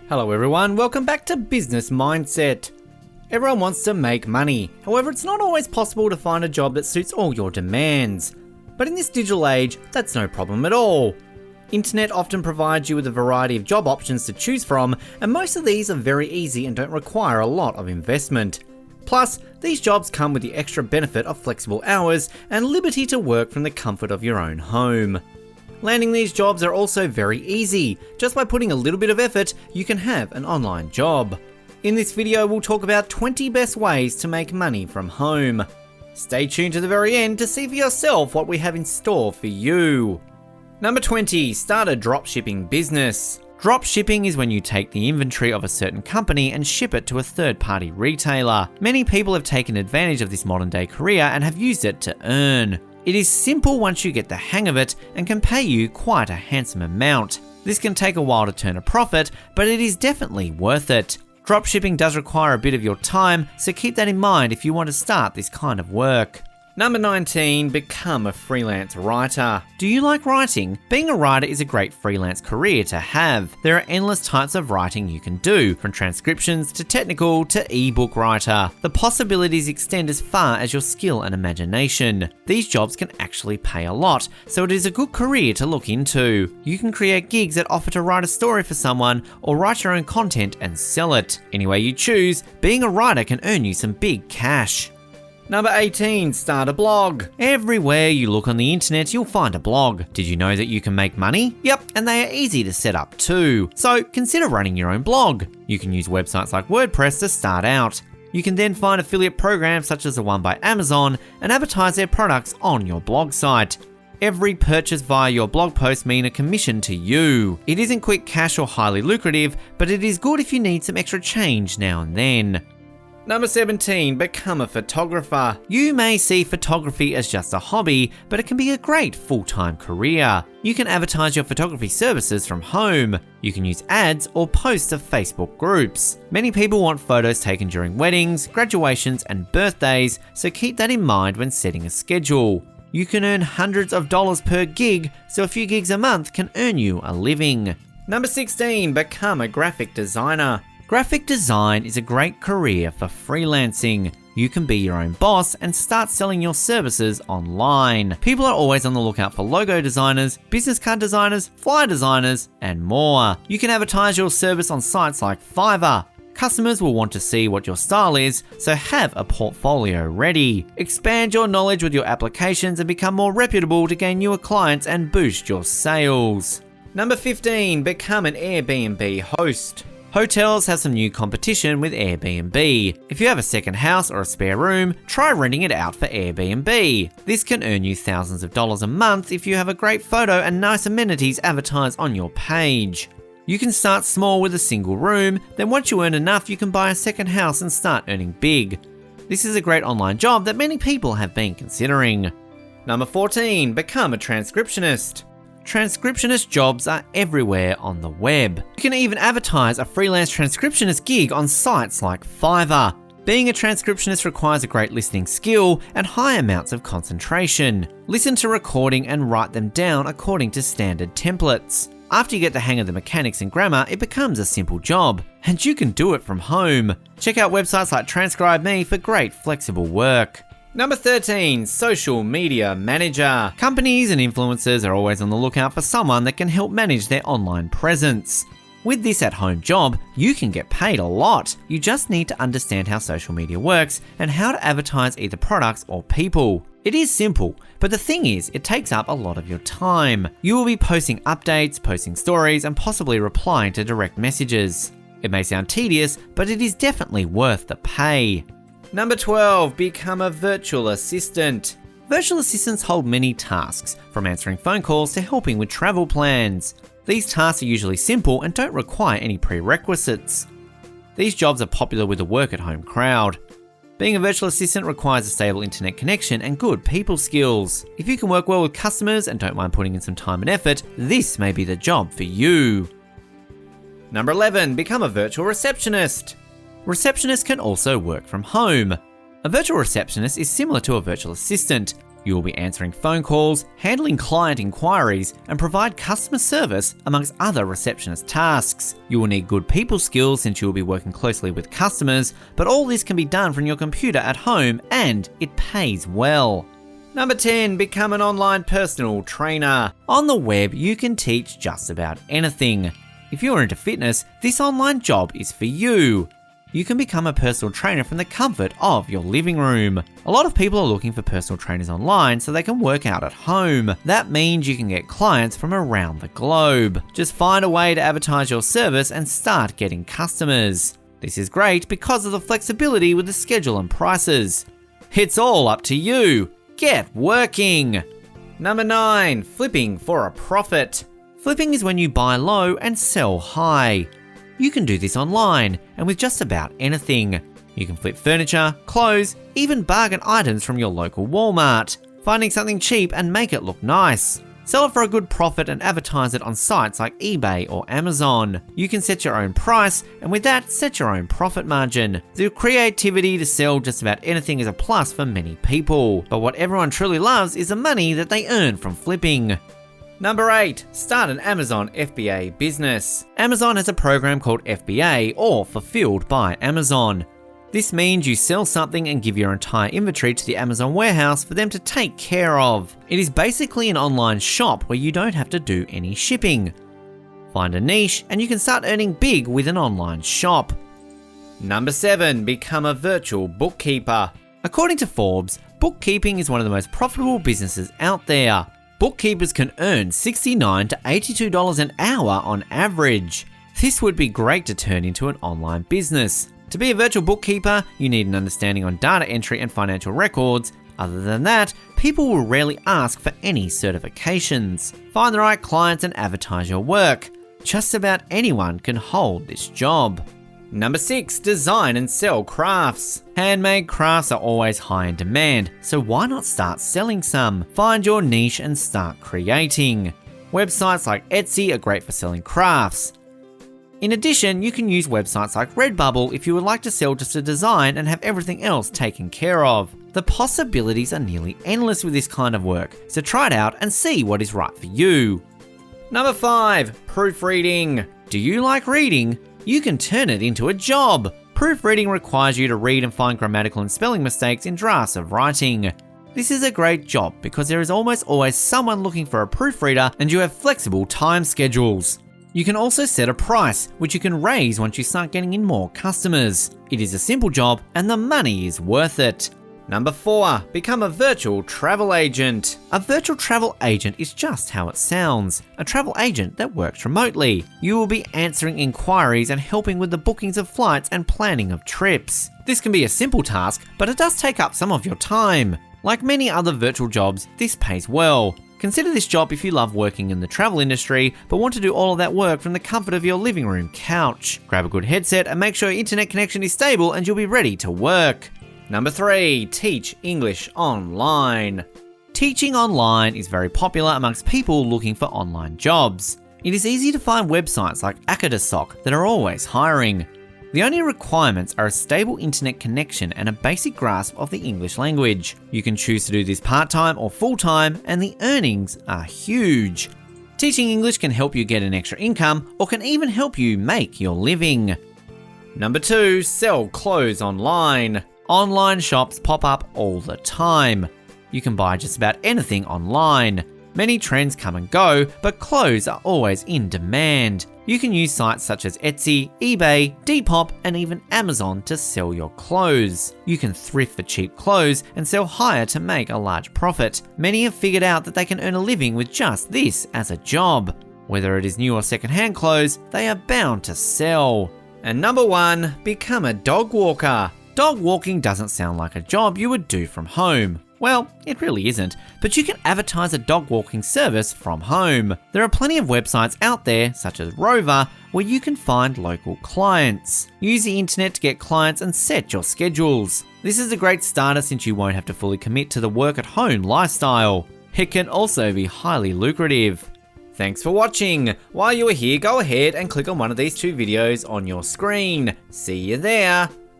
Hello everyone, welcome back to Business Mindset. Everyone wants to make money. However, it's not always possible to find a job that suits all your demands. But in this digital age, that's no problem at all. Internet often provides you with a variety of job options to choose from, and most of these are very easy and don't require a lot of investment. Plus, these jobs come with the extra benefit of flexible hours and liberty to work from the comfort of your own home. Landing these jobs are also very easy. Just by putting a little bit of effort, you can have an online job. In this video, we'll talk about 20 best ways to make money from home. Stay tuned to the very end to see for yourself what we have in store for you. Number 20, start a dropshipping business. Dropshipping is when you take the inventory of a certain company and ship it to a third-party retailer. Many people have taken advantage of this modern-day career and have used it to earn. It is simple once you get the hang of it and can pay you quite a handsome amount. This can take a while to turn a profit, but it is definitely worth it. Dropshipping does require a bit of your time, so keep that in mind if you want to start this kind of work. Number 19, become a freelance writer. Do you like writing? Being a writer is a great freelance career to have. There are endless types of writing you can do, from transcriptions to technical to ebook writer. The possibilities extend as far as your skill and imagination. These jobs can actually pay a lot, so it is a good career to look into. You can create gigs that offer to write a story for someone or write your own content and sell it. Any way you choose, being a writer can earn you some big cash. Number 18, start a blog. Everywhere you look on the internet, you'll find a blog. Did you know that you can make money? Yep, and they are easy to set up too. So consider running your own blog. You can use websites like WordPress to start out. You can then find affiliate programs such as the one by Amazon and advertise their products on your blog site. Every purchase via your blog post means a commission to you. It isn't quick cash or highly lucrative, but it is good if you need some extra change now and then. Number 17, become a photographer. You may see photography as just a hobby, but it can be a great full-time career. You can advertise your photography services from home. You can use ads or post to Facebook groups. Many people want photos taken during weddings, graduations, and birthdays, so keep that in mind when setting a schedule. You can earn hundreds of dollars per gig, so a few gigs a month can earn you a living. Number 16, become a graphic designer. Graphic design is a great career for freelancing. You can be your own boss and start selling your services online. People are always on the lookout for logo designers, business card designers, flyer designers, and more. You can advertise your service on sites like Fiverr. Customers will want to see what your style is, so have a portfolio ready. Expand your knowledge with your applications and become more reputable to gain newer clients and boost your sales. Number 15, become an Airbnb host. Hotels have some new competition with Airbnb. If you have a second house or a spare room, try renting it out for Airbnb. This can earn you thousands of dollars a month if you have a great photo and nice amenities advertised on your page. You can start small with a single room, then once you earn enough, you can buy a second house and start earning big. This is a great online job that many people have been considering. Number 14, become a transcriptionist. Transcriptionist jobs are everywhere on the web. You can even advertise a freelance transcriptionist gig on sites like Fiverr. Being a transcriptionist requires a great listening skill and high amounts of concentration. Listen to recording and write them down according to standard templates. After you get the hang of the mechanics and grammar, it becomes a simple job, and you can do it from home. Check out websites like TranscribeMe for great flexible work. Number 13, social media manager. Companies and influencers are always on the lookout for someone that can help manage their online presence. With this at-home job, you can get paid a lot. You just need to understand how social media works and how to advertise either products or people. It is simple, but the thing is, it takes up a lot of your time. You will be posting updates, posting stories, and possibly replying to direct messages. It may sound tedious, but it is definitely worth the pay. Number 12, become a virtual assistant. Virtual assistants hold many tasks, from answering phone calls to helping with travel plans. These tasks are usually simple and don't require any prerequisites. These jobs are popular with the work-at-home crowd. Being a virtual assistant requires a stable internet connection and good people skills. If you can work well with customers and don't mind putting in some time and effort, this may be the job for you. Number 11, become a virtual receptionist. Receptionists can also work from home. A virtual receptionist is similar to a virtual assistant. You will be answering phone calls, handling client inquiries, and provide customer service amongst other receptionist tasks. You will need good people skills since you will be working closely with customers, but all this can be done from your computer at home and it pays well. Number 10, become an online personal trainer. On the web, you can teach just about anything. If you're into fitness, this online job is for you. You can become a personal trainer from the comfort of your living room. A lot of people are looking for personal trainers online so they can work out at home. That means you can get clients from around the globe. Just find a way to advertise your service and start getting customers. This is great because of the flexibility with the schedule and prices. It's all up to you. Get working! Number 9, flipping for a profit. Flipping is when you buy low and sell high. You can do this online and with just about anything. You can flip furniture, clothes, even bargain items from your local Walmart, finding something cheap and make it look nice. Sell it for a good profit and advertise it on sites like eBay or Amazon. You can set your own price and with that, set your own profit margin. The creativity to sell just about anything is a plus for many people, but what everyone truly loves is the money that they earn from flipping. Number 8, start an Amazon FBA business. Amazon has a program called FBA or Fulfilled by Amazon. This means you sell something and give your entire inventory to the Amazon warehouse for them to take care of. It is basically an online shop where you don't have to do any shipping. Find a niche and you can start earning big with an online shop. Number 7, become a virtual bookkeeper. According to Forbes, bookkeeping is one of the most profitable businesses out there. Bookkeepers can earn $69 to $82 an hour on average. This would be great to turn into an online business. To be a virtual bookkeeper, you need an understanding on data entry and financial records. Other than that, people will rarely ask for any certifications. Find the right clients and advertise your work. Just about anyone can hold this job. Number 6, design and sell crafts. Handmade crafts are always high in demand, so why not start selling some? Find your niche and start creating. Websites like Etsy are great for selling crafts. In addition, you can use websites like Redbubble if you would like to sell just a design and have everything else taken care of. The possibilities are nearly endless with this kind of work, so try it out and see what is right for you. Number 5, proofreading. Do you like reading? You can turn it into a job. Proofreading requires you to read and find grammatical and spelling mistakes in drafts of writing. This is a great job because there is almost always someone looking for a proofreader and you have flexible time schedules. You can also set a price, which you can raise once you start getting in more customers. It is a simple job and the money is worth it. Number 4, become a virtual travel agent. A virtual travel agent is just how it sounds, a travel agent that works remotely. You will be answering inquiries and helping with the bookings of flights and planning of trips. This can be a simple task, but it does take up some of your time. Like many other virtual jobs, this pays well. Consider this job if you love working in the travel industry, but want to do all of that work from the comfort of your living room couch. Grab a good headset and make sure your internet connection is stable and you'll be ready to work. Number 3, teach English online. Teaching online is very popular amongst people looking for online jobs. It is easy to find websites like Akadasok that are always hiring. The only requirements are a stable internet connection and a basic grasp of the English language. You can choose to do this part-time or full-time, and the earnings are huge. Teaching English can help you get an extra income or can even help you make your living. Number 2, sell clothes online. Online shops pop up all the time. You can buy just about anything online. Many trends come and go, but clothes are always in demand. You can use sites such as Etsy, eBay, Depop, and even Amazon to sell your clothes. You can thrift for cheap clothes and sell higher to make a large profit. Many have figured out that they can earn a living with just this as a job. Whether it is new or secondhand clothes, they are bound to sell. And number 1, become a dog walker. Dog walking doesn't sound like a job you would do from home. Well, it really isn't, but you can advertise a dog walking service from home. There are plenty of websites out there, such as Rover, where you can find local clients. Use the internet to get clients and set your schedules. This is a great starter since you won't have to fully commit to the work at home lifestyle. It can also be highly lucrative. Thanks for watching. While you are here, go ahead and click on one of these 2 videos on your screen. See you there.